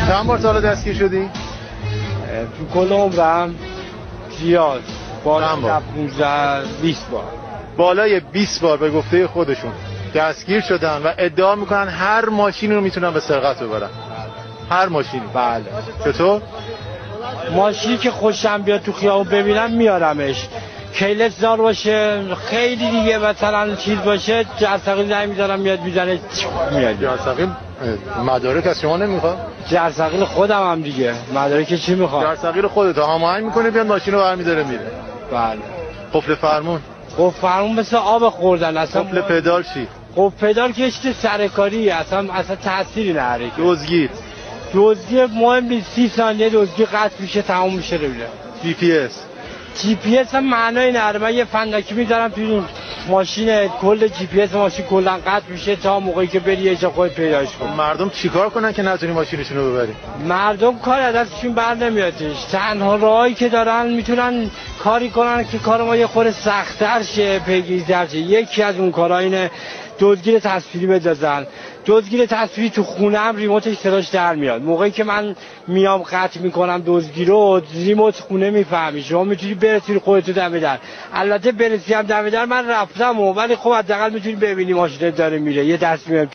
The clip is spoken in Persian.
چند بار تا حالا دستگیر شدی؟ تو کل عمرم زیاد، چند بار؟ 15-20 بار. بالای 20 بار به گفته خودشون دستگیر شدن و ادعا میکنن هر ماشینی رو میتونن به سرقت ببرن. هر ماشینی. بله. چطور؟ ماشینی که خوشم بیاد تو خیابون ببینم میارمش. کیلت دار باشه، خیلی دیگه مثلا چیز باشه، جرثقیل نمیذارم میاد میزنه میاد. جرثقیل مدارک از شما نمیخواد؟ جرثقیل خودم هم دیگه، مدارک چی میخواد؟ جرثقیل خودت هماهنگ میکنه بیاد ماشین رو برمی‌داره میره. بله. قفل فرمون؟ قفل فرمون مثل آب خوردن اصلا. قفل پدال چی؟ قفل پدال که چیز سرکاری اصلا تأثیری نداره. دزدی مهم نیست، 30 ثانیه دزدی قطع میشه تموم میشه رو میره. جی پی اس هم معنایی نداره. من یه فندکی میذارم توی ماشین، کل جی پی اس ماشین کلا قطع میشه تا موقعی که بری یه جا خودت پیداش کنی. مردم چیکار کنن که نتونی ماشینشون رو ببری؟ مردم کار از دستشون بر نمیادش. تنها راهی که دارن میتونن کاری کنن که کار ما یه خورده سخت‌تر شه، پیگیری‌تر شه. یکی از اون کارا اینه دزدگیر تصویری بندازن. دزدگیر تصویری تو خونه هم ریموتش صداش در میاد. موقعی که من میام قطع میکنم دزدگیر رو، ریموت خونه میفهمی. شما میتونی برسی خودت دم در. البته برسی هم دم در من رفتم، ولی خب حداقل میتونی ببینی ماشین داره میره. یه تصمیم